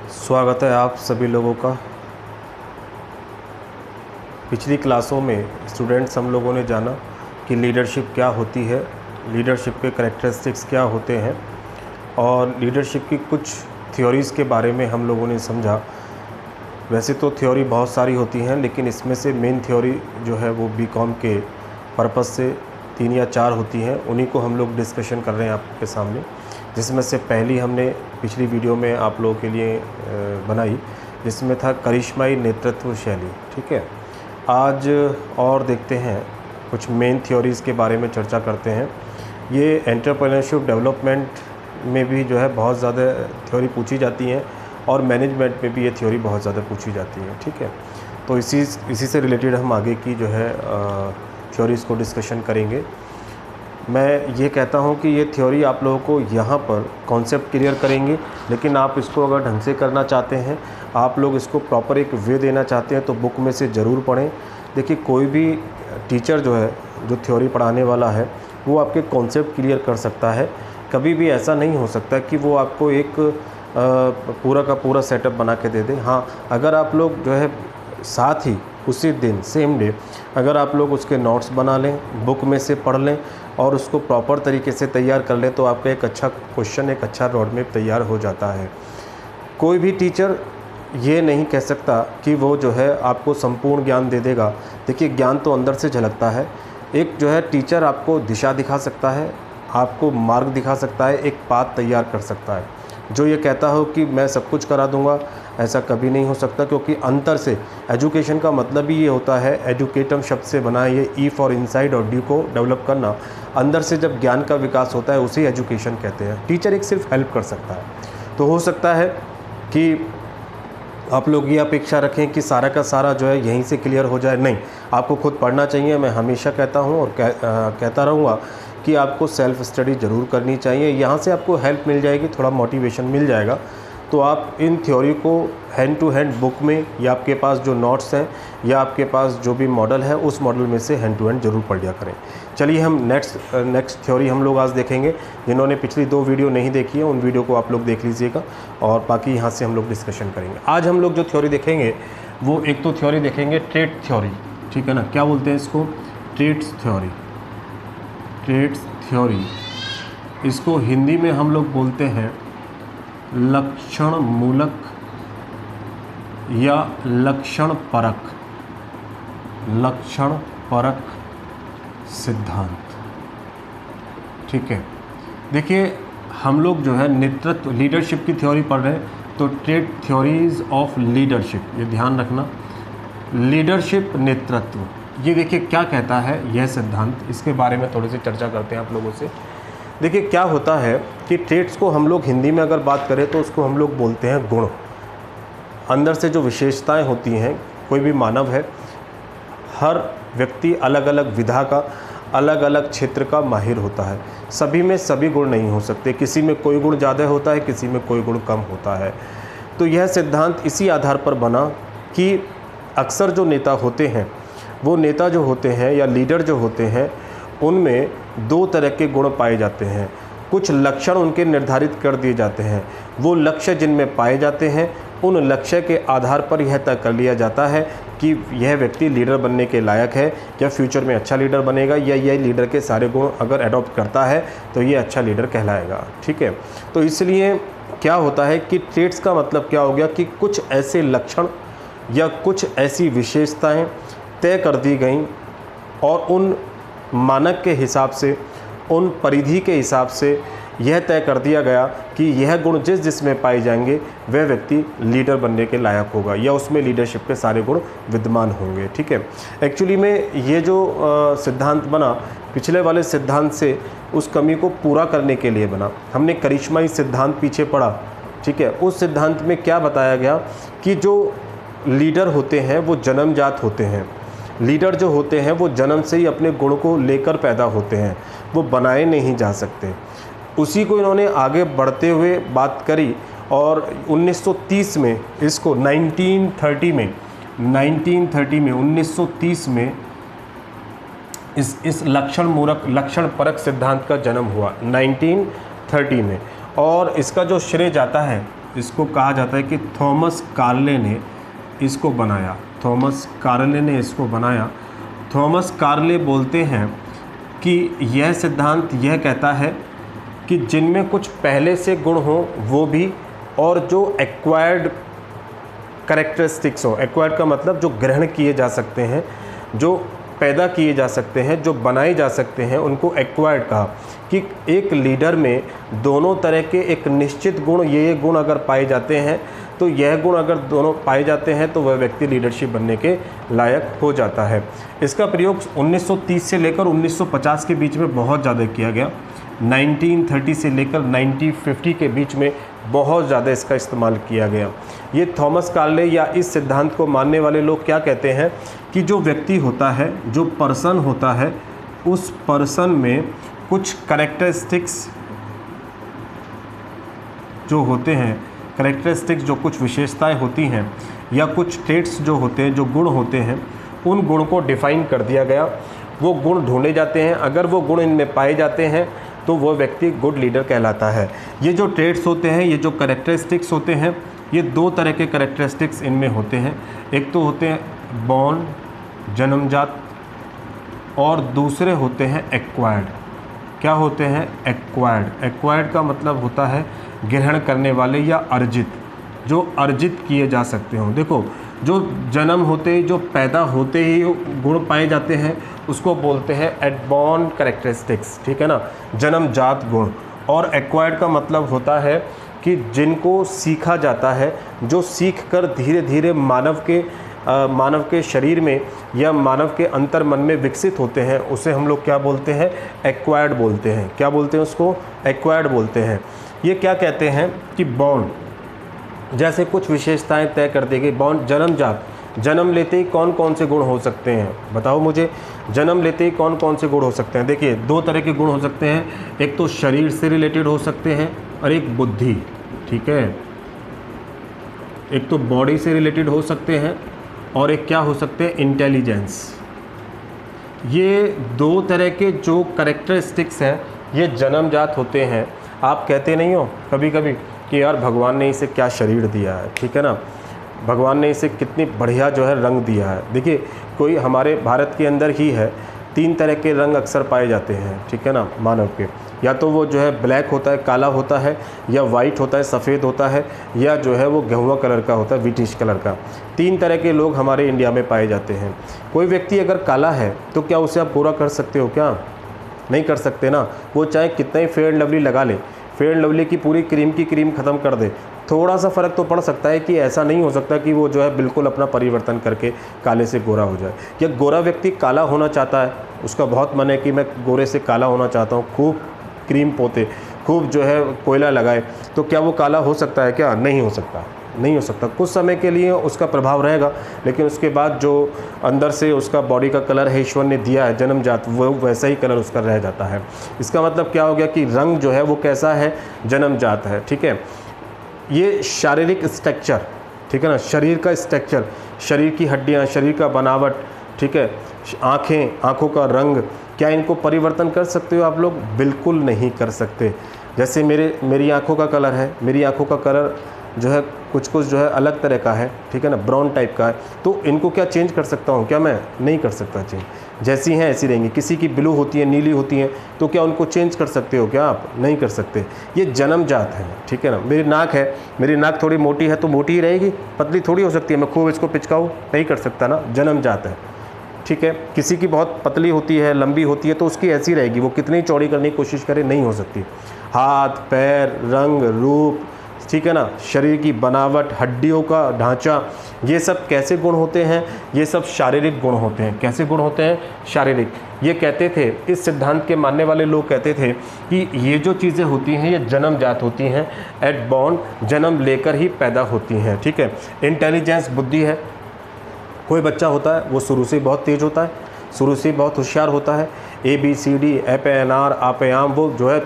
स्वागत है आप सभी लोगों का। पिछली क्लासों में स्टूडेंट्स हम लोगों ने जाना कि लीडरशिप क्या होती है, लीडरशिप के कैरेक्टरिस्टिक्स क्या होते हैं और लीडरशिप की कुछ थ्योरीज़ के बारे में हम लोगों ने समझा। वैसे तो थ्योरी बहुत सारी होती हैं, लेकिन इसमें से मेन थ्योरी जो है वो बीकॉम के पर्पज़ से 3 या 4 होती हैं, उन्हीं को हम लोग डिस्कशन कर रहे हैं आपके सामने। जिसमें से पहली हमने पिछली वीडियो में आप लोगों के लिए बनाई, जिसमें था करिश्माई नेतृत्व शैली। ठीक है, आज और देखते हैं कुछ मेन थ्योरीज़ के बारे में चर्चा करते हैं। ये एंटरप्रेन्योरशिप डेवलपमेंट में भी जो है बहुत ज़्यादा थ्योरी पूछी जाती हैं और मैनेजमेंट में भी ये थ्योरी बहुत ज़्यादा पूछी जाती है। ठीक है, तो इसी से रिलेटेड हम आगे की जो है थ्योरीज़ को डिस्कशन करेंगे। मैं ये कहता हूँ कि ये थ्योरी आप लोगों को यहाँ पर कॉन्सेप्ट क्लियर करेंगे, लेकिन आप इसको अगर ढंग से करना चाहते हैं, आप लोग इसको प्रॉपर एक वे देना चाहते हैं, तो बुक में से ज़रूर पढ़ें। देखिए, कोई भी टीचर जो है, जो थ्योरी पढ़ाने वाला है, वो आपके कॉन्सेप्ट क्लियर कर सकता है। कभी भी ऐसा नहीं हो सकता कि वो आपको एक पूरा का पूरा सेटअप बना के दे दे। हाँ, अगर आप लोग जो है साथ ही उसी दिन सेम डे अगर आप लोग उसके नोट्स बना लें, बुक में से पढ़ लें और उसको प्रॉपर तरीके से तैयार कर लें, तो आपका एक अच्छा क्वेश्चन, एक अच्छा रोड मैप तैयार हो जाता है। कोई भी टीचर ये नहीं कह सकता कि वो जो है आपको संपूर्ण ज्ञान दे देगा। देखिए, ज्ञान तो अंदर से झलकता है। एक जो है टीचर आपको दिशा दिखा सकता है, आपको मार्ग दिखा सकता है, एक पाथ तैयार कर सकता है। जो ये कहता हो कि मैं सब कुछ करा दूंगा, ऐसा कभी नहीं हो सकता, क्योंकि अंतर से एजुकेशन का मतलब ही ये होता है, एजुकेटम शब्द से बना है ये ई फॉर इनसाइड और डी को डेवलप करना। अंदर से जब ज्ञान का विकास होता है उसे एजुकेशन कहते हैं। टीचर एक सिर्फ हेल्प कर सकता है। तो हो सकता है कि आप लोग ये अपेक्षा रखें कि सारा का सारा जो है यहीं से क्लियर हो जाए। नहीं, आपको खुद पढ़ना चाहिए। मैं हमेशा कहता हूँ और कहता रहूँगा कि आपको सेल्फ़ स्टडी ज़रूर करनी चाहिए। यहाँ से आपको हेल्प मिल जाएगी, थोड़ा मोटिवेशन मिल जाएगा। तो आप इन थ्योरी को हैंड टू हैंड बुक में, या आपके पास जो नोट्स हैं, या आपके पास जो भी मॉडल है, उस मॉडल में से हैंड टू हैंड ज़रूर पढ़ लिया करें। चलिए, हम नेक्स्ट थ्योरी हम लोग आज देखेंगे। जिन्होंने पिछली 2 वीडियो नहीं देखी है, उन वीडियो को आप लोग देख लीजिएगा और बाकी यहाँ से हम लोग डिस्कशन करेंगे। आज हम लोग जो थ्योरी देखेंगे वो एक तो थ्योरी देखेंगे ट्रेट थ्योरी। ठीक है ना, क्या बोलते हैं इसको? Traits theory. ट्रेट्स थ्योरी, इसको हिंदी में हम लोग बोलते हैं लक्षण मूलक या लक्षण परक, लक्षण परक सिद्धांत। ठीक है, देखिए, हम लोग जो है नेतृत्व, लीडरशिप की थ्योरी पढ़ रहे हैं, तो ट्रेट थ्योरीज ऑफ लीडरशिप, ये ध्यान रखना। लीडरशिप, नेतृत्व, ये देखिए क्या कहता है यह सिद्धांत। इसके बारे में थोड़ी सी चर्चा करते हैं आप लोगों से। देखिए, क्या होता है कि ट्रेट्स को हम लोग हिंदी में अगर बात करें तो उसको हम लोग बोलते हैं गुण। अंदर से जो विशेषताएं होती हैं, कोई भी मानव है, हर व्यक्ति अलग अलग विधा का, अलग अलग क्षेत्र का माहिर होता है। सभी में सभी गुण नहीं हो सकते, किसी में कोई गुण ज़्यादा होता है, किसी में कोई गुण कम होता है। तो यह सिद्धांत इसी आधार पर बना कि अक्सर जो नेता होते हैं, वो नेता जो होते हैं या लीडर जो होते हैं, उनमें 2 तरह के गुण पाए जाते हैं। कुछ लक्षण उनके निर्धारित कर दिए जाते हैं। वो लक्ष्य जिनमें पाए जाते हैं, उन लक्ष्य के आधार पर यह तय कर लिया जाता है कि यह व्यक्ति लीडर बनने के लायक है, या फ्यूचर में अच्छा लीडर बनेगा, या यह लीडर के सारे गुण अगर अडॉप्ट करता है तो ये अच्छा लीडर कहलाएगा। ठीक है, तो इसलिए क्या होता है कि ट्रेट्स का मतलब क्या हो गया कि कुछ ऐसे लक्षण या कुछ ऐसी विशेषताएं तय कर दी गई और उन मानक के हिसाब से, उन परिधि के हिसाब से यह तय कर दिया गया कि यह गुण जिसमें पाए जाएंगे वह व्यक्ति लीडर बनने के लायक होगा, या उसमें लीडरशिप के सारे गुण विद्यमान होंगे। ठीक है, एक्चुअली में ये जो सिद्धांत बना, पिछले वाले सिद्धांत से उस कमी को पूरा करने के लिए बना। हमने करिश्माई सिद्धांत पीछे पढ़ा। ठीक है, उस सिद्धांत में क्या बताया गया कि जो लीडर होते हैं वो जन्मजात होते हैं। लीडर जो होते हैं वो जन्म से ही अपने गुण को लेकर पैदा होते हैं, वो बनाए नहीं जा सकते। उसी को इन्होंने आगे बढ़ते हुए बात करी और 1930 में इसको 1930 में 1930 में इस लक्षण परक सिद्धांत का जन्म हुआ 1930 में। और इसका जो श्रेय जाता है इसको कहा जाता है कि थॉमस कार्ले ने इसको बनाया। थॉमस कार्ले ने इसको बनाया। थॉमस कार्ले बोलते हैं कि यह सिद्धांत यह कहता है कि जिनमें कुछ पहले से गुण हो वो भी, और जो एक्वायर्ड कैरेक्टरिस्टिक्स हो, एक्वायर्ड का मतलब जो ग्रहण किए जा सकते हैं, जो पैदा किए जा सकते हैं, जो बनाए जा सकते हैं, उनको एक्वायर्ड कहा। कि एक लीडर में दोनों तरह के एक निश्चित गुण, ये गुण अगर पाए जाते हैं तो यह गुण अगर दोनों पाए जाते हैं तो वह व्यक्ति लीडरशिप बनने के लायक हो जाता है। इसका प्रयोग 1930 से लेकर 1950 के बीच में बहुत ज़्यादा किया गया। 1930 से लेकर 1950 के बीच में बहुत ज़्यादा इसका इस्तेमाल किया गया। ये थॉमस कार्ले या इस सिद्धांत को मानने वाले लोग क्या कहते हैं कि जो व्यक्ति होता है, जो पर्सन होता है, उस पर्सन में कुछ कैरेक्टरिस्टिक्स जो होते हैं, कैरेक्टरिस्टिक्स जो कुछ विशेषताएं होती हैं या कुछ ट्रेट्स जो होते हैं, जो गुण होते हैं, उन गुण को डिफ़ाइन कर दिया गया। वो गुण ढूंढे जाते हैं, अगर वो गुण इनमें पाए जाते हैं तो वो व्यक्ति गुड लीडर कहलाता है। ये जो ट्रेट्स होते हैं, ये जो कैरेक्टरिस्टिक्स होते हैं, ये दो तरह के कैरेक्टरिस्टिक्स इनमें होते हैं। एक तो होते हैं बॉर्न, जन्मजात, और दूसरे होते हैं एक्वायर्ड। क्या होते हैं? एक्वायर्ड। एक्वायर्ड का मतलब होता है ग्रहण करने वाले या अर्जित, जो अर्जित किए जा सकते हों। देखो, जो जन्म होते ही, जो पैदा होते ही गुण पाए जाते हैं उसको बोलते हैं एडबॉर्न कैरेक्टरिस्टिक्स, ठीक है ना, जन्मजात गुण। और एक्वायर्ड का मतलब होता है कि जिनको सीखा जाता है, जो सीख कर धीरे धीरे मानव के शरीर में या मानव के अंतर मन में विकसित होते हैं, उसे हम लोग क्या बोलते हैं? एक्वायर्ड बोलते हैं। क्या बोलते हैं उसको? एक्वायर्ड बोलते हैं। ये क्या कहते हैं कि बॉर्न जैसे कुछ विशेषताएं तय कर दी गई। बॉर्न जन्मजात, जन्म लेते ही कौन कौन से गुण हो सकते हैं? बताओ मुझे, जन्म लेते ही कौन कौन से गुण हो सकते हैं? देखिए, दो तरह के गुण हो सकते हैं, एक तो शरीर से रिलेटेड हो सकते हैं और एक बुद्धि, ठीक है। एक तो बॉडी से रिलेटेड हो सकते हैं और एक क्या हो सकते हैं? इंटेलिजेंस। ये दो तरह के जो कैरेक्टरिस्टिक्स हैं ये जन्मजात होते हैं। आप कहते नहीं हो कभी कभी कि यार भगवान ने इसे क्या शरीर दिया है, ठीक है ना, भगवान ने इसे कितनी बढ़िया जो है रंग दिया है। देखिए, कोई हमारे भारत के अंदर ही है, तीन तरह के रंग अक्सर पाए जाते हैं, ठीक है ना, मानव के। या तो वो जो है ब्लैक होता है, काला होता है, या वाइट होता है, सफ़ेद होता है, या जो है वो गेहुआ कलर का होता है, विटिश कलर का। तीन तरह के लोग हमारे इंडिया में पाए जाते हैं। कोई व्यक्ति अगर काला है तो क्या उसे आप पूरा कर सकते हो? क्या नहीं कर सकते ना। वो चाहे कितना ही फेयर एंड लवली लगा ले, फेयर एंड लवली की पूरी क्रीम की क्रीम ख़त्म कर दे, थोड़ा सा फ़र्क तो पड़ सकता है। कि ऐसा नहीं हो सकता कि वो जो है बिल्कुल अपना परिवर्तन करके काले से गोरा हो जाए। या गोरा व्यक्ति काला होना चाहता है, उसका बहुत मन है कि मैं गोरे से काला होना चाहता हूँ, खूब क्रीम पोते, खूब जो है कोयला लगाए, तो क्या वो काला हो सकता है? क्या नहीं हो सकता, नहीं हो सकता। कुछ समय के लिए उसका प्रभाव रहेगा, लेकिन उसके बाद जो अंदर से उसका बॉडी का कलर है ईश्वर ने दिया है जन्मजात, वो वैसा ही कलर उसका रह जाता है। इसका मतलब क्या हो गया कि रंग जो है वो कैसा है? जन्मजात है, ठीक है। ये शारीरिक स्ट्रक्चर, ठीक है ना, शरीर का स्ट्रक्चर, शरीर की हड्डियाँ, शरीर का बनावट, ठीक है, आँखें, आँखों का रंग, क्या इनको परिवर्तन कर सकते हो आप लोग? बिल्कुल नहीं कर सकते। जैसे मेरी आँखों का कलर है, मेरी आँखों का कलर जो है कुछ जो है अलग तरह का है, ठीक है ना, ब्राउन टाइप का है, तो इनको क्या चेंज कर सकता हूँ? क्या मैं नहीं कर सकता चेंज। जैसी हैं ऐसी रहेंगी। किसी की ब्लू होती है, नीली होती हैं, तो क्या उनको चेंज कर सकते हो? क्या आप नहीं कर सकते। ये जन्मजात है, ठीक है ना। मेरी नाक है, मेरी नाक थोड़ी मोटी है तो मोटी ही रहेगी, पतली थोड़ी हो सकती है। मैं खूब इसको पिचकाऊँ? नहीं कर सकता ना, जन्मजात है, ठीक है। किसी की बहुत पतली होती है, लंबी होती है, तो उसकी ऐसी रहेगी, वो कितनी चौड़ी करने की कोशिश करे नहीं हो सकती। हाथ, पैर, रंग, रूप, ठीक है ना, शरीर की बनावट, हड्डियों का ढांचा, ये सब कैसे गुण होते हैं? ये सब शारीरिक गुण होते हैं। कैसे गुण होते हैं? शारीरिक। ये कहते थे, इस सिद्धांत के मानने वाले लोग कहते थे कि ये जो चीज़ें होती हैं ये जन्मजात होती हैं, एट बॉर्न, जन्म लेकर ही पैदा होती हैं, ठीक है। इंटेलिजेंस, बुद्धि है। कोई बच्चा होता है वो शुरू से बहुत तेज़ होता है, शुरू से बहुत होशियार होता है। ABCD, APNR, आपेयाम वो जो है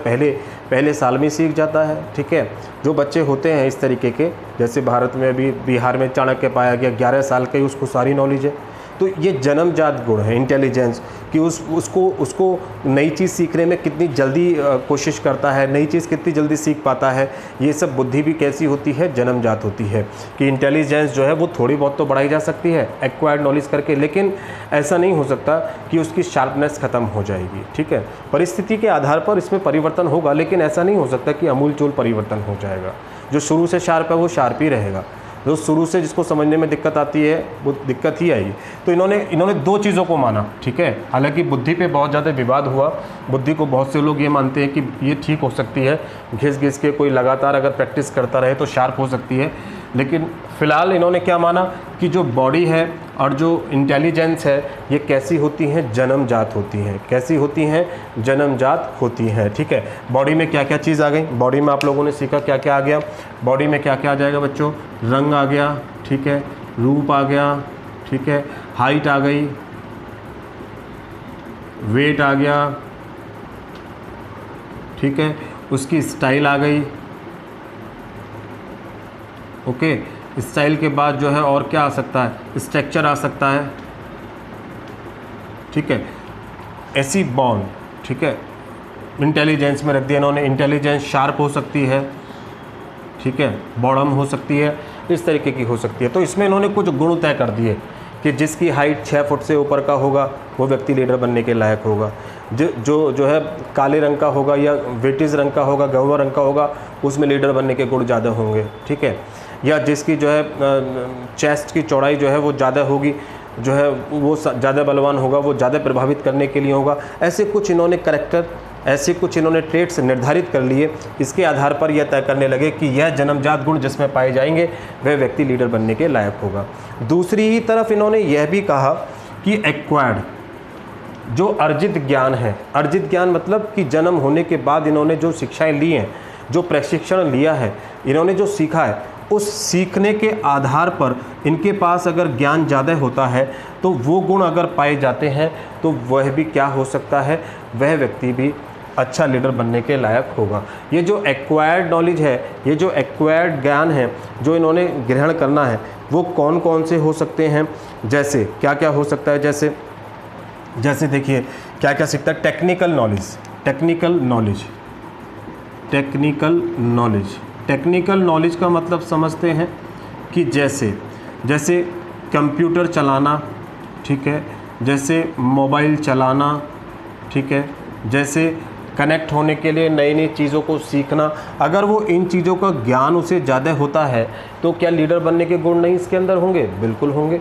पहले साल में सीख जाता है, ठीक है। जो बच्चे होते हैं इस तरीके के, जैसे भारत में अभी बिहार में चाणक्य पाया गया, 11 साल का ही उसको सारी नॉलेज है। तो ये जन्मजात गुण है। इंटेलिजेंस, कि उसको नई चीज़ सीखने में कितनी जल्दी कोशिश करता है, नई चीज़ कितनी जल्दी सीख पाता है। ये सब बुद्धि भी कैसी होती है, जन्मजात होती है। कि इंटेलिजेंस जो है वो थोड़ी बहुत तो बढ़ाई जा सकती है एक्वायर्ड नॉलेज करके, लेकिन ऐसा नहीं हो सकता कि उसकी शार्पनेस ख़त्म हो जाएगी। ठीक है, परिस्थिति के आधार पर इसमें परिवर्तन होगा, लेकिन ऐसा नहीं हो सकता कि अमूलचूल परिवर्तन हो जाएगा। जो शुरू से शार्प है वो शार्प ही रहेगा, जो शुरू से जिसको समझने में दिक्कत आती है वो दिक्कत ही आएगी। तो इन्होंने दो चीज़ों को माना। ठीक है, हालांकि बुद्धि पे बहुत ज़्यादा विवाद हुआ। बुद्धि को बहुत से लोग ये मानते हैं कि ये ठीक हो सकती है, घिस घिस के कोई लगातार अगर प्रैक्टिस करता रहे तो शार्प हो सकती है, लेकिन फ़िलहाल इन्होंने क्या माना कि जो बॉडी है और जो इंटेलिजेंस है ये कैसी होती हैं, जन्मजात होती हैं। कैसी होती हैं, जन्मजात होती हैं। ठीक है, बॉडी में क्या क्या चीज़ आ गई, बॉडी में आप लोगों ने सीखा क्या क्या आ गया, बॉडी में क्या क्या आ जाएगा बच्चों, रंग आ गया, ठीक है, रूप आ गया, ठीक है, हाइट आ गई, वेट आ गया, ठीक है, उसकी स्टाइल आ गई। ओके, स्टाइल के बाद जो है और क्या आ सकता है, स्ट्रक्चर आ सकता है। ठीक है, ऐसी बॉन्ड, ठीक है, इंटेलिजेंस में रख दिया इन्होंने। इंटेलिजेंस शार्प हो सकती है, ठीक है, बॉडम हो सकती है, इस तरीके की हो सकती है। तो इसमें इन्होंने कुछ गुण तय कर दिए कि जिसकी हाइट 6 फुट से ऊपर का होगा वो व्यक्ति लीडर बनने के लायक होगा। जो है काले रंग का होगा या वेटिज रंग का होगा, गेहुआ रंग का होगा, उसमें लीडर बनने के गुण ज़्यादा होंगे। ठीक है, या जिसकी जो है चेस्ट की चौड़ाई जो है वो ज़्यादा होगी, जो है वो ज़्यादा बलवान होगा, वो ज़्यादा प्रभावित करने के लिए होगा। ऐसे कुछ इन्होंने करैक्टर, ऐसे कुछ इन्होंने ट्रेट्स निर्धारित कर लिए। इसके आधार पर यह तय करने लगे कि यह जन्मजात गुण जिसमें पाए जाएंगे वह व्यक्ति लीडर बनने के लायक होगा। दूसरी ही तरफ इन्होंने यह भी कहा कि एक्वायर्ड, जो अर्जित ज्ञान है, अर्जित ज्ञान मतलब कि जन्म होने के बाद इन्होंने जो शिक्षाएं ली हैं, जो प्रशिक्षण लिया है, इन्होंने जो सीखा है, उस सीखने के आधार पर इनके पास अगर ज्ञान ज़्यादा होता है तो वो गुण अगर पाए जाते हैं तो वह भी क्या हो सकता है, वह व्यक्ति भी अच्छा लीडर बनने के लायक होगा। ये जो एक्वायर्ड नॉलेज है, ये जो एक्वायर्ड ज्ञान है जो इन्होंने ग्रहण करना है, वो कौन कौन से हो सकते हैं, जैसे क्या क्या हो सकता है, जैसे देखिए क्या क्या सीखता है, टेक्निकल नॉलेज। टेक्निकल नॉलेज का मतलब समझते हैं कि जैसे कंप्यूटर चलाना, ठीक है, जैसे मोबाइल चलाना, ठीक है, जैसे कनेक्ट होने के लिए नई नई चीज़ों को सीखना। अगर वो इन चीज़ों का ज्ञान उसे ज़्यादा होता है तो क्या लीडर बनने के गुण नहीं इसके अंदर होंगे? बिल्कुल होंगे।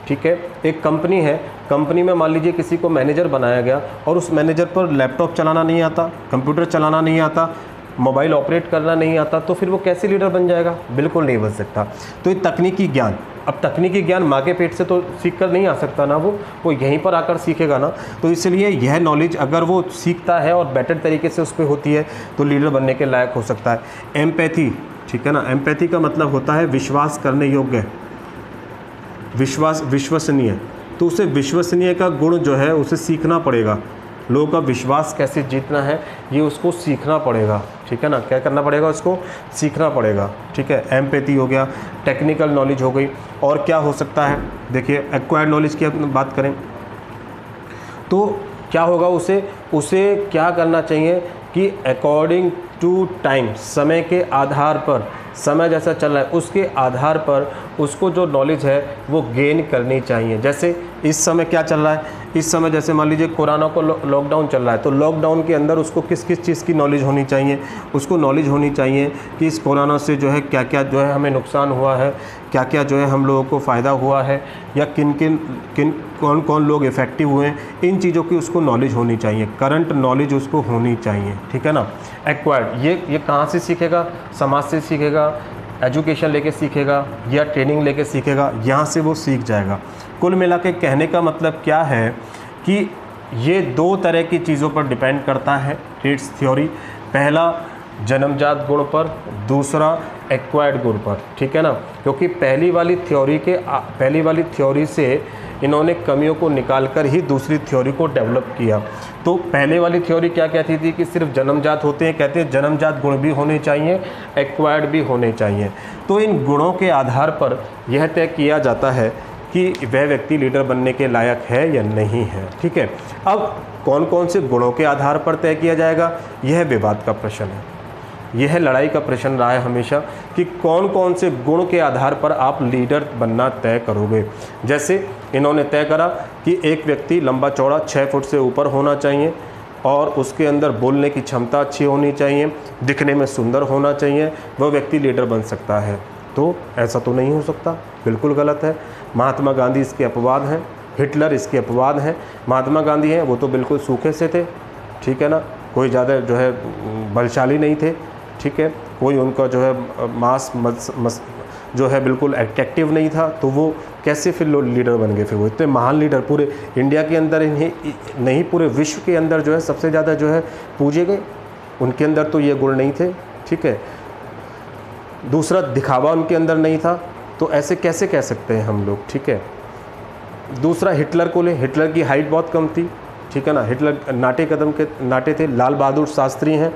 ठीक है, एक कंपनी है, कंपनी में मान लीजिए किसी को मैनेजर बनाया गया और उस मैनेजर पर लैपटॉप चलाना नहीं आता, कंप्यूटर चलाना नहीं आता, मोबाइल ऑपरेट करना नहीं आता, तो फिर वो कैसे लीडर बन जाएगा? बिल्कुल नहीं बन सकता। तो ये तकनीकी ज्ञान, अब तकनीकी ज्ञान माँ के पेट से तो सीख कर नहीं आ सकता ना, वो यहीं पर आकर सीखेगा ना। तो इसलिए यह नॉलेज अगर वो सीखता है और बेटर तरीके से उस पर होती है तो लीडर बनने के लायक हो सकता है। एम्पैथी, ठीक है ना, एम्पैथी का मतलब होता है विश्वास करने योग्य, विश्वसनीय। तो उसे विश्वसनीय का गुण जो है उसे सीखना पड़ेगा। लोगों का विश्वास कैसे जीतना है ये उसको सीखना पड़ेगा। ठीक है ना, क्या करना पड़ेगा? उसको सीखना पड़ेगा। ठीक है, एम्पैथी हो गया, टेक्निकल नॉलेज हो गई। और क्या हो सकता है? देखिए एक्वायर्ड नॉलेज की बात करें तो क्या होगा, उसे क्या करना चाहिए कि अकॉर्डिंग टू टाइम, समय के आधार पर, समय जैसा चल रहा है उसके आधार पर उसको जो नॉलेज है वो गेन करनी चाहिए। जैसे इस समय क्या चल रहा है, इस समय जैसे मान लीजिए कोरोना को लॉकडाउन चल रहा है, तो लॉकडाउन के अंदर उसको किस किस चीज़ की नॉलेज होनी चाहिए? उसको नॉलेज होनी चाहिए कि इस कोरोना से जो है क्या क्या जो है हमें नुकसान हुआ है, क्या क्या जो है हम लोगों को फ़ायदा हुआ है, या कौन कौन लोग इफ़ेक्टिव हुए हैं, इन चीज़ों की उसको नॉलेज होनी चाहिए, करंट नॉलेज उसको होनी चाहिए। ठीक है ना। एक्वायर्ड ये कहाँ से सीखेगा? समाज से सीखेगा, एजुकेशन लेके सीखेगा या ट्रेनिंग लेके सीखेगा, यहाँ से वो सीख जाएगा। कुल मिला के कहने का मतलब क्या है कि ये दो तरह की चीज़ों पर डिपेंड करता है ट्रेट्स थ्योरी। पहला जन्मजात गुण पर, दूसरा एक्वायर्ड गुण पर। ठीक है ना, क्योंकि पहली वाली थ्योरी से इन्होंने कमियों को निकालकर ही दूसरी थ्योरी को डेवलप किया। तो पहले वाली थ्योरी क्या कहती थी कि सिर्फ जन्मजात होते हैं, कहते हैं जन्मजात गुण भी होने चाहिए, एक्वायर्ड भी होने चाहिए। तो इन गुणों के आधार पर यह तय किया जाता है कि वह व्यक्ति लीडर बनने के लायक है या नहीं है। ठीक है, अब कौन कौन से गुणों के आधार पर तय किया जाएगा, यह विवाद का प्रश्न है, यह लड़ाई का प्रश्न रहा है हमेशा कि कौन कौन से गुण के आधार पर आप लीडर बनना तय करोगे। जैसे इन्होंने तय करा कि एक व्यक्ति लंबा चौड़ा 6 फुट से ऊपर होना चाहिए और उसके अंदर बोलने की क्षमता अच्छी होनी चाहिए, दिखने में सुंदर होना चाहिए, वह व्यक्ति लीडर बन सकता है। तो ऐसा तो नहीं हो सकता, बिल्कुल गलत है। महात्मा गांधी इसके अपवाद हैं, हिटलर इसके अपवाद हैं। महात्मा गांधी हैं वो तो बिल्कुल सूखे से थे, ठीक है ना, कोई ज़्यादा जो है बलशाली नहीं थे, ठीक है, कोई उनका जो है मास जो है बिल्कुल एट्रैक्टिव नहीं था, तो वो कैसे फिर लीडर बन गए। फिर वो इतने महान लीडर पूरे इंडिया के अंदर इन्हें नहीं, पूरे विश्व के अंदर जो है सबसे ज़्यादा जो है पूजे गए, उनके अंदर तो ये गुण नहीं थे। ठीक है, दूसरा दिखावा उनके अंदर नहीं था, तो ऐसे कैसे कह सकते हैं हम लोग। ठीक है, दूसरा हिटलर को ले, हिटलर की हाइट बहुत कम थी, ठीक है ना, हिटलर नाटे कदम के नाटे थे। लाल बहादुर शास्त्री हैं,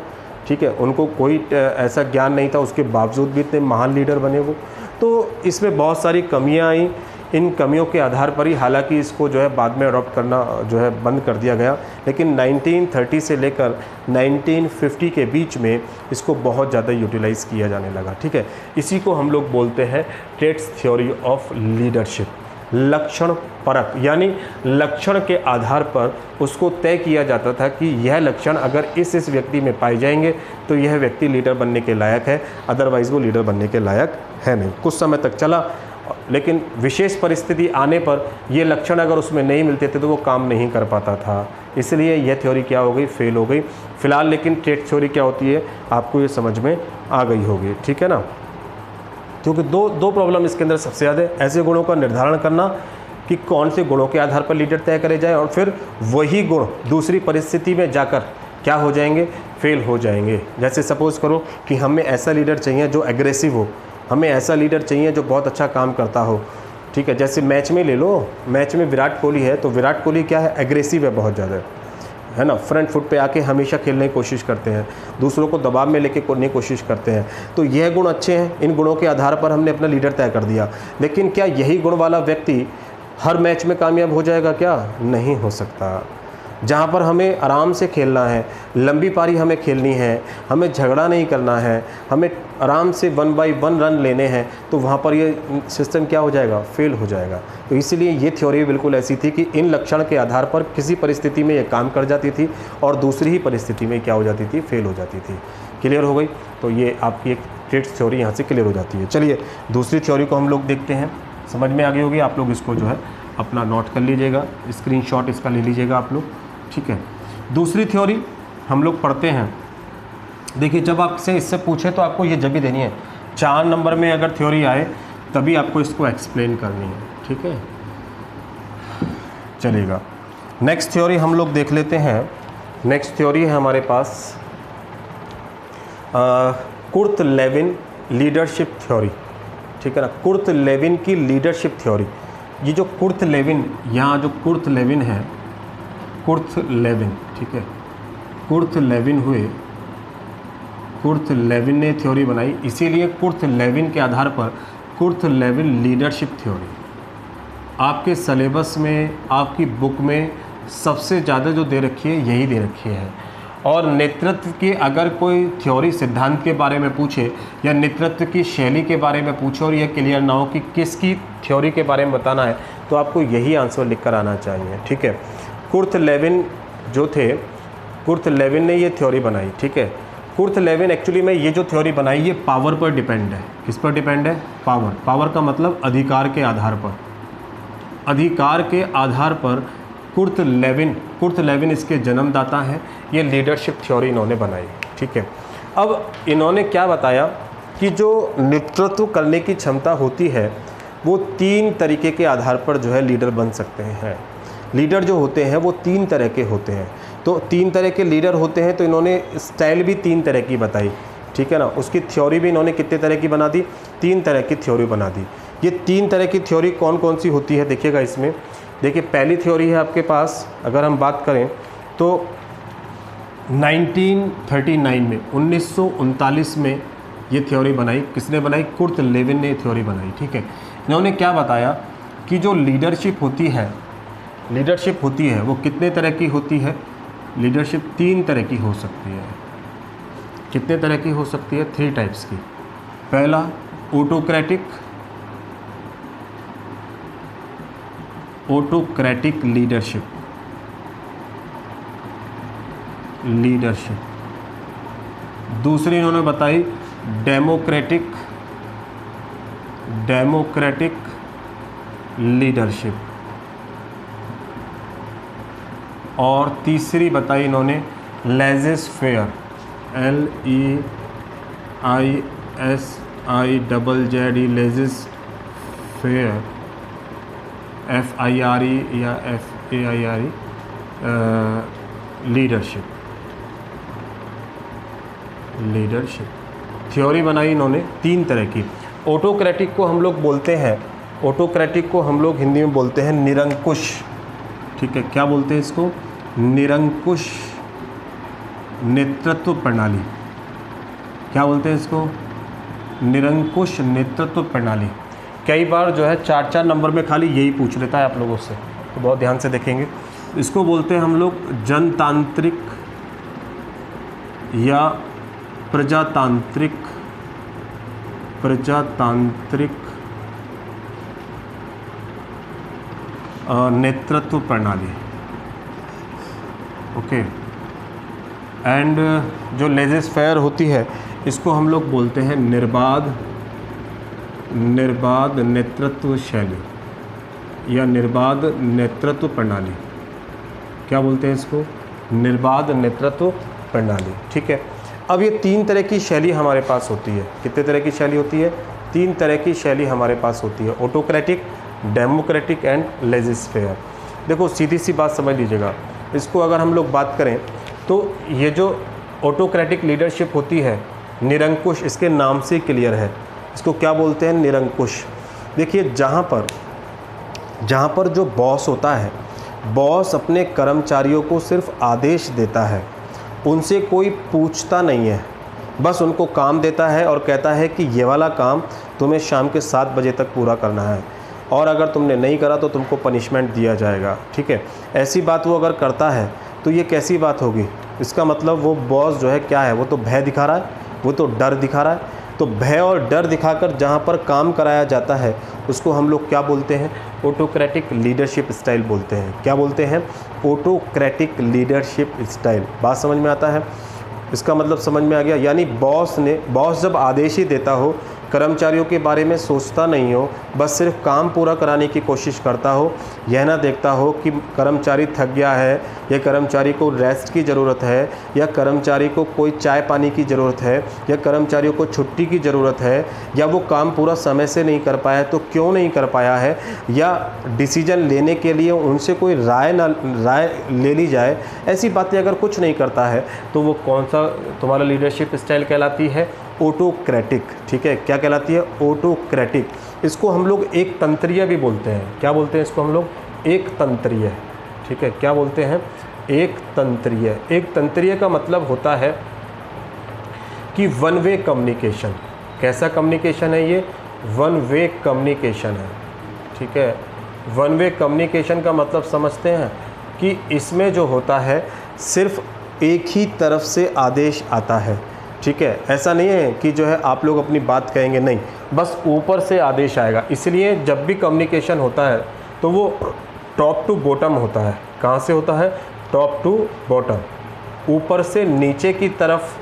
ठीक है, उनको कोई ऐसा ज्ञान नहीं था, उसके बावजूद भी इतने महान लीडर बने वो। तो इसमें बहुत सारी कमियां आई, इन कमियों के आधार पर ही हालांकि इसको जो है बाद में अडॉप्ट करना जो है बंद कर दिया गया, लेकिन 1930 से लेकर 1950 के बीच में इसको बहुत ज़्यादा यूटिलाइज़ किया जाने लगा। ठीक है, इसी को हम लोग बोलते हैं ट्रेट्स थ्योरी ऑफ लीडरशिप, लक्षण परक, यानी लक्षण के आधार पर उसको तय किया जाता था कि यह लक्षण अगर इस व्यक्ति में पाए जाएंगे तो यह व्यक्ति लीडर बनने के लायक है, अदरवाइज़ वो लीडर बनने के लायक है नहीं। कुछ समय तक चला, लेकिन विशेष परिस्थिति आने पर ये लक्षण अगर उसमें नहीं मिलते थे तो वो काम नहीं कर पाता था, इसलिए यह थ्योरी क्या हो गई, फेल हो गई। फिलहाल लेकिन ट्रेट थ्योरी क्या होती है आपको ये समझ में आ गई होगी, ठीक है ना। क्योंकि दो प्रॉब्लम इसके अंदर सबसे ज़्यादा है, ऐसे गुणों का निर्धारण करना कि कौन से गुणों के आधार पर लीडर तय करे जाए, और फिर वही गुण दूसरी परिस्थिति में जाकर क्या हो जाएंगे, फेल हो जाएंगे। जैसे सपोज़ करो कि हमें ऐसा लीडर चाहिए जो एग्रेसिव हो, हमें ऐसा लीडर चाहिए जो बहुत अच्छा काम करता हो। ठीक है, जैसे मैच में ले लो, मैच में विराट कोहली है, तो विराट कोहली क्या है, एग्रेसिव है बहुत ज़्यादा, है ना, फ्रंट फुट पे आके हमेशा खेलने की कोशिश करते हैं, दूसरों को दबाव में लेके करने की कोशिश करते हैं। तो यह गुण अच्छे हैं, इन गुणों के आधार पर हमने अपना लीडर तय कर दिया। लेकिन क्या यही गुण वाला व्यक्ति हर मैच में कामयाब हो जाएगा, क्या नहीं हो सकता। जहाँ पर हमें आराम से खेलना है, लंबी पारी हमें खेलनी है, हमें झगड़ा नहीं करना है, हमें आराम से 1 by 1 रन लेने हैं, तो वहाँ पर ये सिस्टम क्या हो जाएगा, फेल हो जाएगा। तो इसलिए ये थ्योरी बिल्कुल ऐसी थी कि इन लक्षण के आधार पर किसी परिस्थिति में ये काम कर जाती थी और दूसरी ही परिस्थिति में क्या हो जाती थी, फेल हो जाती थी। क्लियर हो गई, तो ये आपकी एक ट्रेट्स थ्योरी यहाँ से क्लियर हो जाती है। चलिए दूसरी थ्योरी को हम लोग देखते हैं, समझ में आ गई होगी, आप लोग इसको जो है अपना नोट कर लीजिएगा, स्क्रीनशॉट इसका ले लीजिएगा आप लोग। ठीक है, दूसरी थ्योरी हम लोग पढ़ते हैं। देखिए, जब आपसे इससे पूछे तो आपको ये जब भी देनी है, 4 नंबर में अगर थ्योरी आए तभी आपको इसको एक्सप्लेन करनी है। ठीक है, चलेगा। नेक्स्ट थ्योरी हम लोग देख लेते हैं। नेक्स्ट थ्योरी है हमारे पास कुर्ट लेविन लीडरशिप थ्योरी। ठीक है ना, कुर्ट लेविन की लीडरशिप थ्योरी। ये जो कुर्ट लेविन, यहाँ जो कुर्ट लेविन है, कुर्ट लेविन, ठीक है, कुर्ट लेविन हुए, कुर्ट लेविन ने थ्योरी बनाई, इसीलिए कुर्ट लेविन के आधार पर कुर्ट लेविन लीडरशिप थ्योरी आपके सिलेबस में, आपकी बुक में सबसे ज़्यादा जो दे रखी है यही दे रखी है। और नेतृत्व की अगर कोई थ्योरी सिद्धांत के बारे में पूछे या नेतृत्व की शैली के बारे में पूछे और यह क्लियर ना हो कि किसकी थ्योरी के बारे में बताना है, तो आपको यही आंसर लिख कर आना चाहिए। ठीक है, कुर्ट लेविन जो थे, कुर्ट लेविन ने ये थ्योरी बनाई। ठीक है, कुर्ट लेविन एक्चुअली में ये जो थ्योरी बनाई ये पावर पर डिपेंड है। किस पर डिपेंड है, पावर। पावर का मतलब अधिकार के आधार पर, अधिकार के आधार पर कुर्ट लेविन इसके जन्मदाता हैं। ये लीडरशिप थ्योरी इन्होंने बनाई। ठीक है, अब इन्होंने क्या बताया कि जो नेतृत्व करने की क्षमता होती है वो 3 तरीके के आधार पर जो है लीडर बन सकते हैं। लीडर जो होते हैं वो 3 तरह के होते हैं। तो 3 तरह के लीडर होते हैं, तो इन्होंने स्टाइल भी 3 तरह की बताई। ठीक है ना, उसकी थ्योरी भी इन्होंने कितने तरह की बना दी, 3 तरह की थ्योरी बना दी। ये 3 तरह की थ्योरी कौन कौन सी होती है देखिएगा इसमें। देखिए, पहली थ्योरी है आपके पास, अगर हम बात करें तो 1939 में, 1939 में ये थ्योरी बनाई। किसने बनाई, कुर्ट लेविन ने थ्योरी बनाई। ठीक है, इन्होंने क्या बताया कि जो लीडरशिप होती है वो कितने तरह की होती है। लीडरशिप 3 तरह की हो सकती है। कितने तरह की हो सकती है? 3 टाइप्स की। पहला ऑटोक्रेटिक लीडरशिप। दूसरी इन्होंने बताई डेमोक्रेटिक लीडरशिप। और तीसरी बताई इन्होंने लेज़ेस फेयर, LEISIZZE, लेज़ेस फेयर, FIRE या FAIRE लीडरशिप। थ्योरी बनाई इन्होंने 3 तरह की। ऑटोक्रेटिक को हम लोग हिंदी में बोलते हैं निरंकुश। ठीक है, क्या बोलते हैं इसको? निरंकुश नेतृत्व प्रणाली। क्या बोलते हैं इसको? निरंकुश नेतृत्व प्रणाली। कई बार जो है 4-4 नंबर में खाली यही पूछ लेता है आप लोगों से, तो बहुत ध्यान से देखेंगे। इसको बोलते हैं हम लोग जनतांत्रिक या प्रजातांत्रिक नेतृत्व प्रणाली। ओके। एंड जो लेज़ेस फेयर होती है इसको हम लोग बोलते हैं निर्बाध नेतृत्व शैली या निर्बाध नेतृत्व प्रणाली। क्या बोलते हैं इसको? निर्बाध नेतृत्व प्रणाली। ठीक है। अब ये 3 तरह की शैली हमारे पास होती है। कितने तरह की शैली होती है? 3 तरह की शैली हमारे पास होती है, ऑटोक्रेटिक, डेमोक्रेटिक एंड लेज़ेस फेयर। देखो सीधी सी बात समझ लीजिएगा, इसको अगर हम लोग बात करें तो ये जो ऑटोक्रेटिक लीडरशिप होती है, निरंकुश, इसके नाम से क्लियर है। इसको क्या बोलते हैं? निरंकुश। देखिए जहाँ पर जो बॉस होता है, बॉस अपने कर्मचारियों को सिर्फ आदेश देता है, उनसे कोई पूछता नहीं है, बस उनको काम देता है और कहता है कि ये वाला काम तुम्हें शाम के 7 बजे तक पूरा करना है, और अगर तुमने नहीं करा तो तुमको पनिशमेंट दिया जाएगा। ठीक है, ऐसी बात वो अगर करता है तो ये कैसी बात होगी? इसका मतलब वो बॉस जो है क्या है? वो तो भय दिखा रहा है, वो तो डर दिखा रहा है। तो भय और डर दिखाकर जहाँ पर काम कराया जाता है उसको हम लोग क्या बोलते हैं? ऑटोक्रेटिक लीडरशिप स्टाइल बोलते हैं। क्या बोलते हैं? Autocratic leadership style. बात समझ में आता है? इसका मतलब समझ में आ गया। यानी बॉस जब आदेश ही देता हो, कर्मचारियों के बारे में सोचता नहीं हो, बस सिर्फ काम पूरा कराने की कोशिश करता हो, यह ना देखता हो कि कर्मचारी थक गया है या कर्मचारी को रेस्ट की ज़रूरत है या कर्मचारी को कोई चाय पानी की ज़रूरत है या कर्मचारियों को छुट्टी की ज़रूरत है या वो काम पूरा समय से नहीं कर पाया तो क्यों नहीं कर पाया है, या डिसीजन लेने के लिए उनसे कोई राय ले ली जाए, ऐसी बातें अगर कुछ नहीं करता है तो वो कौन सा तुम्हारा लीडरशिप स्टाइल कहलाती है? ऑटोक्रेटिक। ठीक है, क्या कहलाती है? ऑटोक्रेटिक। इसको हम लोग एक तंत्रीय भी बोलते हैं। क्या बोलते हैं इसको हम लोग? एक तंत्रीय। ठीक है, क्या बोलते हैं? एक तंत्रीय। एक तंत्रीय का मतलब होता है कि वन वे कम्युनिकेशन। कैसा कम्युनिकेशन है ये? वन वे कम्युनिकेशन है। ठीक है, वन वे कम्युनिकेशन का मतलब समझते हैं कि इसमें जो होता है सिर्फ एक ही तरफ से आदेश आता है। ठीक है, ऐसा नहीं है कि जो है आप लोग अपनी बात कहेंगे, नहीं, बस ऊपर से आदेश आएगा। इसलिए जब भी कम्युनिकेशन होता है तो वो टॉप टू बॉटम होता है। कहाँ से होता है? टॉप टू बॉटम, ऊपर से नीचे की तरफ,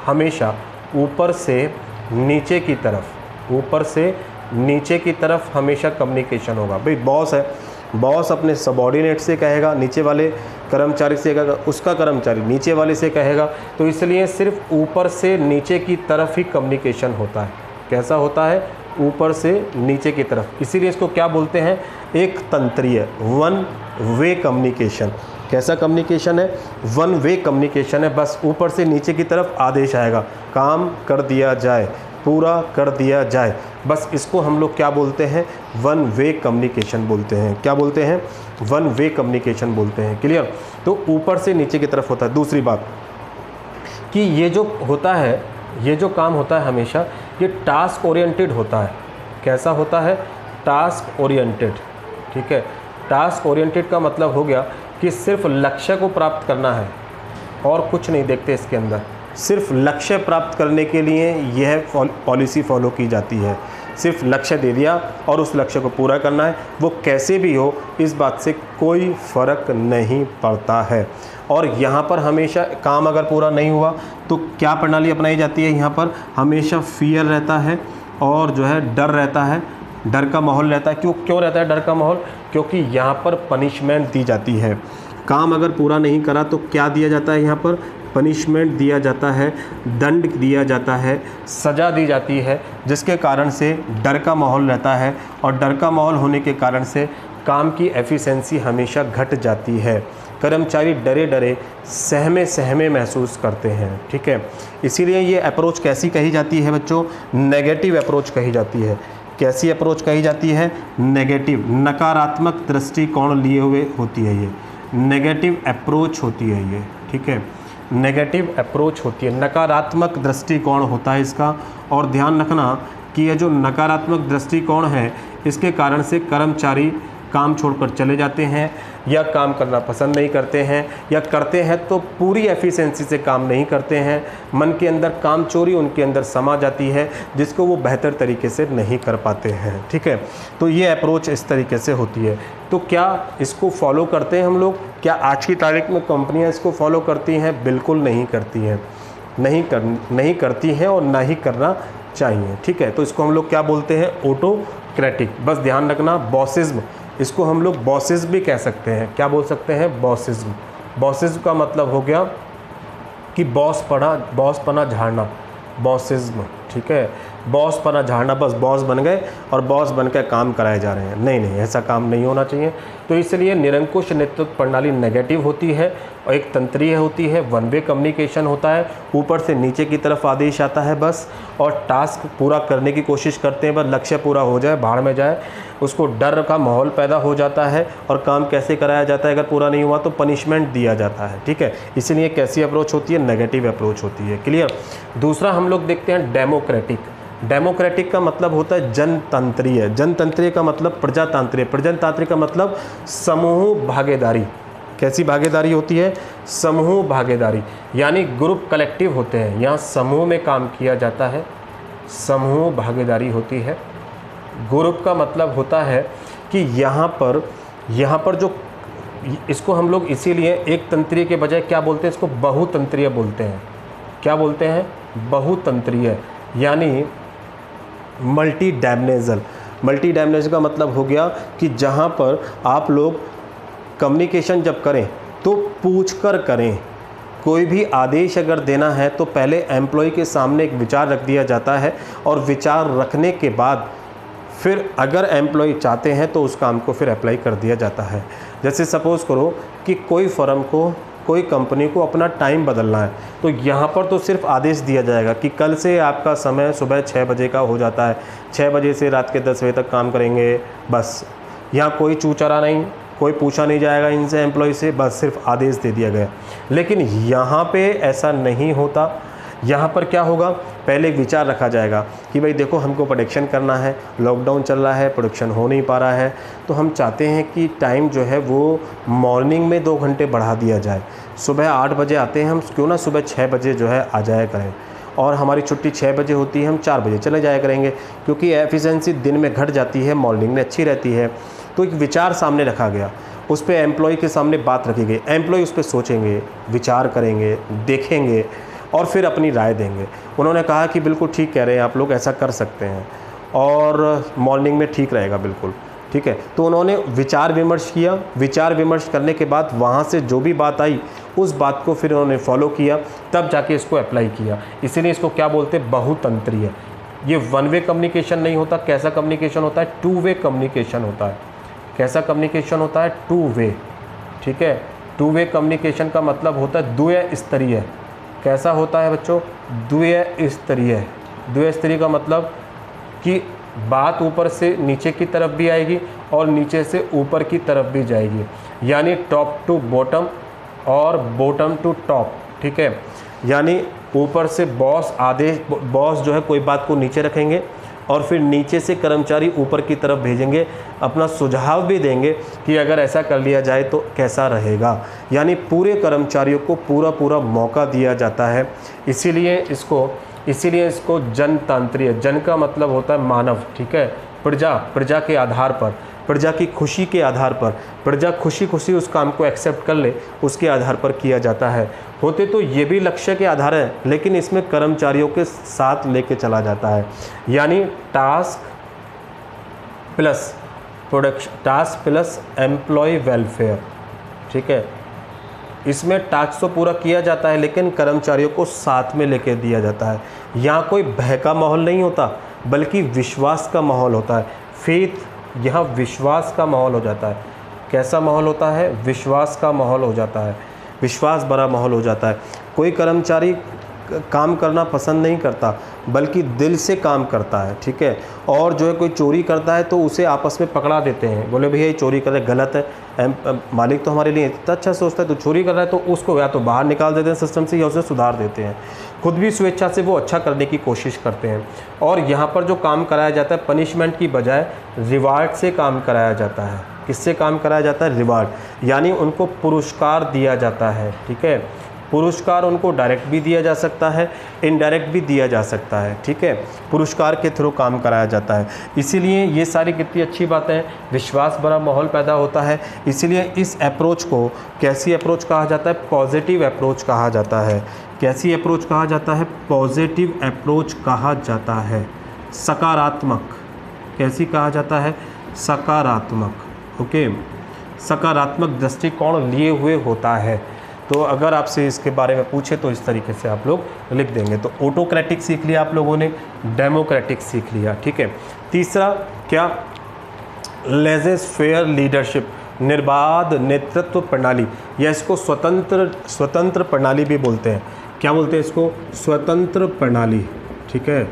हमेशा ऊपर से नीचे की तरफ, ऊपर से नीचे की तरफ हमेशा कम्युनिकेशन होगा। भाई बॉस है, बॉस अपने सबॉर्डिनेट से कहेगा, नीचे वाले कर्मचारी से कहेगा, उसका कर्मचारी नीचे वाले से कहेगा, तो इसलिए सिर्फ ऊपर से नीचे की तरफ ही कम्युनिकेशन होता है। कैसा होता है? ऊपर से नीचे की तरफ। इसीलिए इसको क्या बोलते हैं? एक तंत्रीय, वन वे कम्युनिकेशन। कैसा कम्युनिकेशन है? वन वे कम्युनिकेशन है। बस ऊपर से नीचे की तरफ आदेश आएगा, काम कर दिया जाए, पूरा कर दिया जाए। बस इसको हम लोग क्या बोलते हैं? वन वे कम्युनिकेशन बोलते हैं। क्या बोलते हैं? वन वे कम्युनिकेशन बोलते हैं। क्लियर? तो ऊपर से नीचे की तरफ होता है। दूसरी बात कि ये जो होता है, ये जो काम होता है हमेशा ये टास्क ओरिएंटेड होता है। कैसा होता है? Task oriented. ठीक है। टास्क ओरिएंटेड का मतलब हो गया कि सिर्फ लक्ष्य को प्राप्त करना है और कुछ नहीं देखते इसके अंदर, सिर्फ लक्ष्य प्राप्त करने के लिए यह पॉलिसी फॉलो की जाती है। सिर्फ लक्ष्य दे दिया और उस लक्ष्य को पूरा करना है, वो कैसे भी हो इस बात से कोई फ़र्क नहीं पड़ता है। और यहाँ पर हमेशा काम अगर पूरा नहीं हुआ तो क्या प्रणाली अपनाई जाती है, यहाँ पर हमेशा फियर रहता है और जो है डर रहता है, डर का माहौल रहता है। क्यों रहता है डर का माहौल? क्योंकि यहाँ पर पनिशमेंट दी जाती है। काम अगर पूरा नहीं करा तो क्या दिया जाता है, यहाँ पर पनिशमेंट दिया जाता है, दंड दिया जाता है, सज़ा दी जाती है, जिसके कारण से डर का माहौल रहता है। और डर का माहौल होने के कारण से काम की एफिशिएंसी हमेशा घट जाती है। कर्मचारी डरे डरे सहमे सहमे महसूस करते हैं, ठीक है। इसीलिए ये अप्रोच कैसी कही जाती है बच्चों? नेगेटिव अप्रोच कही जाती है। कैसी अप्रोच कही जाती है? नेगेटिव, नकारात्मक दृष्टिकोण लिए हुए होती है ये, नेगेटिव अप्रोच होती है ये, ठीक है। नेगेटिव अप्रोच होती है, नकारात्मक दृष्टिकोण होता है इसका। और ध्यान रखना कि ये जो नकारात्मक दृष्टिकोण है इसके कारण से कर्मचारी काम छोड़कर चले जाते हैं या काम करना पसंद नहीं करते हैं, या करते हैं तो पूरी एफिशिएंसी से काम नहीं करते हैं। मन के अंदर काम चोरी उनके अंदर समा जाती है जिसको वो बेहतर तरीके से नहीं कर पाते हैं, ठीक है। तो ये अप्रोच इस तरीके से होती है। तो क्या इसको फॉलो करते हैं हम लोग? क्या आज की तारीख में कंपनियां इसको फॉलो करती हैं? बिल्कुल नहीं करती हैं, नहीं करती हैं और ना ही करना चाहिए, ठीक है। तो इसको हम लोग क्या बोलते हैं? ऑटोक्रेटिक। बस ध्यान रखना, बॉसिज्म, इसको हम लोग बॉसिज्म भी कह सकते हैं। क्या बोल सकते हैं? बॉसिज्म। बॉसिज्म का मतलब हो गया कि बॉस पना झाड़ना, बॉसिज्म, ठीक है। बॉस पना झाड़ना, बस बॉस बन गए और बॉस बनकर काम कराए जा रहे हैं। नहीं, ऐसा काम नहीं होना चाहिए। तो इसलिए निरंकुश नेतृत्व प्रणाली नेगेटिव होती है और एक तंत्रीय होती है, वन वे कम्युनिकेशन होता है, ऊपर से नीचे की तरफ आदेश आता है बस, और टास्क पूरा करने की कोशिश करते हैं, बस लक्ष्य पूरा हो जाए, भाड़ में जाए। उसको डर का माहौल पैदा हो जाता है और काम कैसे कराया जाता है? अगर पूरा नहीं हुआ तो पनिशमेंट दिया जाता है, ठीक है। इसीलिए कैसी अप्रोच होती है? नेगेटिव अप्रोच होती है। क्लियर? दूसरा हम लोग देखते हैं डेमोक्रेटिक। डेमोक्रेटिक का मतलब होता है जनतंत्रीय। जनतंत्रीय का मतलब प्रजातांत्रिक। प्रजातांत्रिक का मतलब समूह भागीदारी। कैसी भागीदारी होती है? समूह भागीदारी, यानी ग्रुप कलेक्टिव होते हैं, यहाँ समूह में काम किया जाता है, समूह भागीदारी होती है। ग्रुप का मतलब होता है कि यहाँ पर जो इसको हम लोग इसीलिए एक तंत्रीय के बजाय क्या बोलते हैं? इसको बहुतंत्रीय बोलते हैं। क्या बोलते हैं? बहुतंत्रीय, यानी मल्टी डायमेंशनल। मल्टी डायमेंशनल का मतलब हो गया कि जहाँ पर आप लोग कम्युनिकेशन जब करें तो पूछकर करें। कोई भी आदेश अगर देना है तो पहले एम्प्लॉय के सामने एक विचार रख दिया जाता है और विचार रखने के बाद फिर अगर एम्प्लॉय चाहते हैं तो उस काम को फिर अप्लाई कर दिया जाता है। जैसे सपोज़ करो कि कोई फर्म को, कोई कंपनी को अपना टाइम बदलना है, तो यहाँ पर तो सिर्फ आदेश दिया जाएगा कि कल से आपका समय सुबह 6 बजे का हो जाता है, 6 बजे से रात के 10 बजे तक काम करेंगे, बस। यहाँ कोई चूचरा नहीं, कोई पूछा नहीं जाएगा इनसे, एम्प्लॉय से, बस सिर्फ आदेश दे दिया गया। लेकिन यहाँ पे ऐसा नहीं होता। यहाँ पर क्या होगा? पहले विचार रखा जाएगा कि भाई देखो, हमको प्रोडक्शन करना है, लॉकडाउन चल रहा है, प्रोडक्शन हो नहीं पा रहा है, तो हम चाहते हैं कि टाइम जो है वो मॉर्निंग में 2 घंटे बढ़ा दिया जाए। सुबह 8 बजे आते हैं हम, क्यों ना सुबह 6 बजे जो है आ जाया करें, और हमारी छुट्टी 6 बजे होती है, हम 4 बजे चले जाया करेंगे, क्योंकि एफिशिएंसी दिन में घट जाती है, मॉर्निंग में अच्छी रहती है। तो एक विचार सामने रखा गया, उस पर एम्प्लॉय के सामने बात रखी गई, एम्प्लॉय उस पर सोचेंगे, विचार करेंगे, देखेंगे और फिर अपनी राय देंगे। उन्होंने कहा कि बिल्कुल ठीक कह रहे हैं आप लोग, ऐसा कर सकते हैं और मॉर्निंग में ठीक रहेगा, बिल्कुल ठीक है। तो उन्होंने विचार विमर्श किया। विचार विमर्श करने के बाद वहाँ से जो भी बात आई उस बात को फिर उन्होंने फॉलो किया, तब जाके इसको अप्लाई किया। इसीलिए इसको क्या बोलते हैं? बहुतंत्रीय। ये वन वे कम्युनिकेशन नहीं होता। कैसा कम्युनिकेशन होता है? 2 वे कम्युनिकेशन होता है। कैसा कम्युनिकेशन होता है? 2 वे, ठीक है। 2 वे कम्युनिकेशन का मतलब होता है द्विस्तरीय। कैसा होता है बच्चों? द्विस्तरीय। द्विस्तरीय का मतलब कि बात ऊपर से नीचे की तरफ भी आएगी और नीचे से ऊपर की तरफ भी जाएगी, यानी टॉप टू बॉटम और बॉटम टू टॉप, ठीक है। यानी ऊपर से बॉस जो है कोई बात को नीचे रखेंगे और फिर नीचे से कर्मचारी ऊपर की तरफ भेजेंगे, अपना सुझाव भी देंगे कि अगर ऐसा कर लिया जाए तो कैसा रहेगा। यानी पूरे कर्मचारियों को पूरा पूरा मौका दिया जाता है। इसीलिए इसको जनतांत्रिक, जन का मतलब होता है मानव, ठीक है, प्रजा के आधार पर, प्रजा की खुशी के आधार पर, प्रजा खुशी खुशी उस काम को एक्सेप्ट कर ले, उसके आधार पर किया जाता है। होते तो ये भी लक्ष्य के आधार है, लेकिन इसमें कर्मचारियों के साथ लेके चला जाता है। यानी टास्क प्लस एम्प्लॉय वेलफेयर, ठीक है। इसमें टास्क तो पूरा किया जाता है, लेकिन कर्मचारियों को साथ में लेके दिया जाता है। यहाँ कोई भय का माहौल नहीं होता, बल्कि विश्वास का माहौल होता है। फेथ, यहाँ विश्वास का माहौल हो जाता है। कैसा माहौल होता है? विश्वास का माहौल हो जाता है, विश्वास भरा माहौल हो जाता है। कोई कर्मचारी काम करना पसंद नहीं करता, बल्कि दिल से काम करता है, ठीक है। और जो है कोई चोरी करता है तो उसे आपस में पकड़ा देते हैं, बोले भैया ये चोरी कर रहा है, गलत है, मालिक तो हमारे लिए इतना अच्छा सोचता है, तो चोरी कर रहा है तो उसको या तो बाहर निकाल देते हैं सिस्टम से, या उसे सुधार देते हैं। खुद भी स्वेच्छा से वो अच्छा करने की कोशिश करते हैं। और यहाँ पर जो काम कराया जाता है, पनिशमेंट की बजाय रिवार्ड से काम कराया जाता है। किससे काम कराया जाता है? रिवार्ड, यानी उनको पुरस्कार दिया जाता है, ठीक है। पुरस्कार उनको डायरेक्ट भी दिया जा सकता है, इनडायरेक्ट भी दिया जा सकता है, ठीक है। पुरस्कार के थ्रू काम कराया जाता है। इसीलिए ये सारी कितनी अच्छी बातें हैं, विश्वास भरा माहौल पैदा होता है। इसीलिए इस अप्रोच को कैसी अप्रोच कहा जाता है? पॉजिटिव अप्रोच कहा जाता है। कैसी अप्रोच कहा जाता है? पॉजिटिव अप्रोच कहा जाता है। सकारात्मक, कैसी कहा जाता है? सकारात्मक, ओके। सकारात्मक दृष्टिकोण लिए हुए होता है। तो अगर आपसे इसके बारे में पूछे तो इस तरीके से आप लोग लिख देंगे। तो ऑटोक्रेटिक सीख लिया आप लोगों ने, डेमोक्रेटिक सीख लिया, ठीक है। तीसरा क्या? लेज़े-फेयर लीडरशिप, निर्बाध नेतृत्व प्रणाली, या इसको स्वतंत्र प्रणाली भी बोलते हैं। क्या बोलते हैं इसको? स्वतंत्र प्रणाली, ठीक है।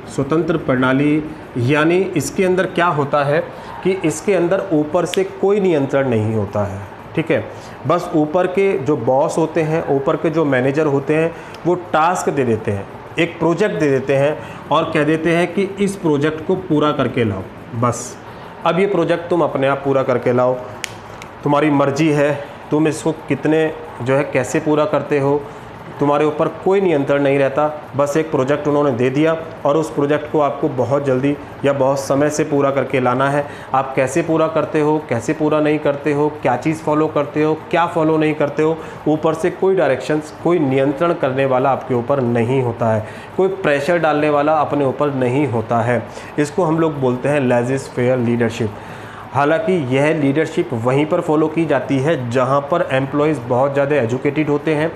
स्वतंत्र प्रणाली, यानी इसके अंदर क्या होता है कि इसके अंदर ऊपर से कोई नियंत्रण नहीं होता है, ठीक है। बस ऊपर के जो बॉस होते हैं, ऊपर के जो मैनेजर होते हैं, वो टास्क दे देते हैं, एक प्रोजेक्ट दे देते हैं और कह देते हैं कि इस प्रोजेक्ट को पूरा करके लाओ। बस अब ये प्रोजेक्ट तुम अपने आप पूरा करके लाओ, तुम्हारी मर्जी है, तुम इसको कितने जो है कैसे पूरा करते हो, तुम्हारे ऊपर कोई नियंत्रण नहीं रहता। बस एक प्रोजेक्ट उन्होंने दे दिया और उस प्रोजेक्ट को आपको बहुत जल्दी या बहुत समय से पूरा करके लाना है। आप कैसे पूरा करते हो, कैसे पूरा नहीं करते हो, क्या चीज़ फॉलो करते हो, क्या फॉलो नहीं करते हो, ऊपर से कोई डायरेक्शंस, कोई नियंत्रण करने वाला आपके ऊपर नहीं होता है, कोई प्रेशर डालने वाला अपने ऊपर नहीं होता है। इसको हम लोग बोलते हैं लेज़े-फेयर लीडरशिप। हालांकि यह लीडरशिप वहीं पर फॉलो की जाती है जहां पर एम्प्लॉयज़ बहुत ज़्यादा एजुकेटेड होते हैं,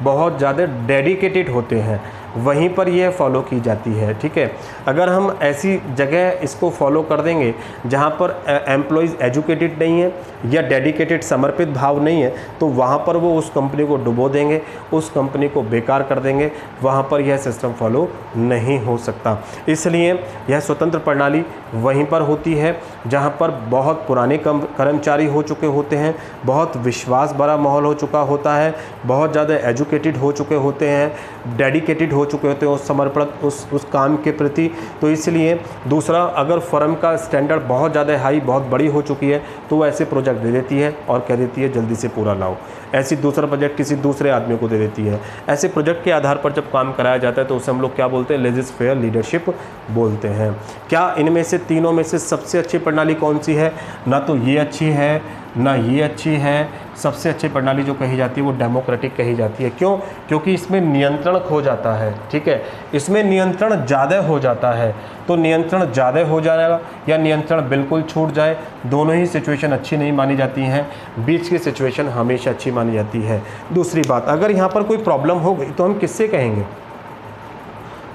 बहुत ज़्यादा डेडिकेटेड होते हैं, वहीं पर यह फॉलो की जाती है, ठीक है। अगर हम ऐसी जगह इसको फॉलो कर देंगे जहाँ पर एम्प्लॉयज़ एजुकेटेड नहीं है या डेडिकेटेड समर्पित भाव नहीं है, तो वहाँ पर वो उस कंपनी को डुबो देंगे, उस कंपनी को बेकार कर देंगे, वहाँ पर यह सिस्टम फॉलो नहीं हो सकता। इसलिए यह स्वतंत्र प्रणाली वहीं पर होती है जहाँ पर बहुत पुराने कर्मचारी हो चुके होते हैं, बहुत विश्वास भरा माहौल हो चुका होता है, बहुत ज़्यादा एजुकेटेड हो चुके होते हैं, डेडिकेटेड हो चुके होते हैं उस समर्पण उस काम के प्रति। तो इसलिए दूसरा, अगर फर्म का स्टैंडर्ड बहुत ज़्यादा हाई, बहुत बड़ी हो चुकी है, तो वो ऐसे प्रोजेक्ट दे देती है और कह देती है जल्दी से पूरा लाओ। ऐसी दूसरा प्रोजेक्ट किसी दूसरे आदमी को दे देती है। ऐसे प्रोजेक्ट के आधार पर जब काम कराया जाता है तो उसे हम लोग क्या बोलते हैं? लेज़े-फेयर लीडरशिप बोलते हैं। क्या इनमें से तीनों में से सबसे अच्छी प्रणाली कौन सी है? ना तो ये अच्छी है, ना ये अच्छी है। सबसे अच्छी प्रणाली जो कही जाती है वो डेमोक्रेटिक कही जाती है। क्यों? क्योंकि इसमें नियंत्रण खो जाता है, ठीक है। इसमें नियंत्रण ज़्यादा हो जाता है। तो नियंत्रण ज़्यादा हो जाएगा या नियंत्रण बिल्कुल छूट जाए, दोनों ही सिचुएशन अच्छी नहीं मानी जाती हैं। बीच की सिचुएशन हमेशा अच्छी मानी जाती है। दूसरी बात, अगर यहाँ पर कोई प्रॉब्लम हो गई तो हम किससे कहेंगे?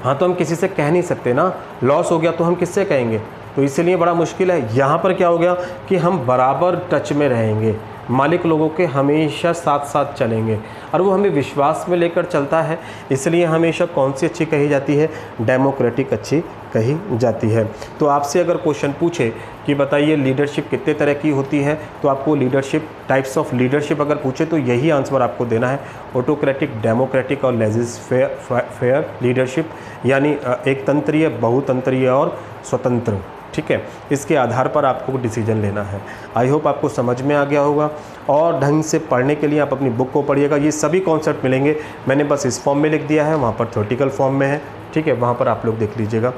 हाँ, तो हम किसी से कह नहीं सकते ना। लॉस हो गया तो हम किससे कहेंगे? तो इसलिए बड़ा मुश्किल है। यहाँ पर क्या हो गया कि हम बराबर टच में रहेंगे, मालिक लोगों के हमेशा साथ साथ चलेंगे और वो हमें विश्वास में लेकर चलता है। इसलिए हमेशा कौन सी अच्छी कही जाती है? डेमोक्रेटिक अच्छी कही जाती है। तो आपसे अगर क्वेश्चन पूछे कि बताइए लीडरशिप कितने तरह की होती है, तो आपको लीडरशिप, टाइप्स ऑफ लीडरशिप अगर पूछे तो यही आंसर आपको देना है, ऑटोक्रेटिक, डेमोक्रेटिक और लेजिस्लेटिव लीडरशिप, यानी एक तंत्रीय, बहुतंत्रीय और स्वतंत्र। ठीक है, इसके आधार पर आपको डिसीजन लेना है। आई होप आपको समझ में आ गया होगा, और ढंग से पढ़ने के लिए आप अपनी बुक को पढ़िएगा। ये सभी कॉन्सेप्ट मिलेंगे, मैंने बस इस फॉर्म में लिख दिया है, वहाँ पर थ्योरेटिकल फॉर्म में है। ठीक है, वहाँ पर आप लोग देख लीजिएगा।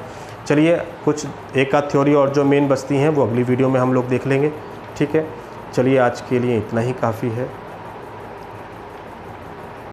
चलिए, कुछ एक आध थ्योरी और जो मेन बचती हैं वो अगली वीडियो में हम लोग देख लेंगे। ठीक है, चलिए आज के लिए इतना ही काफ़ी है।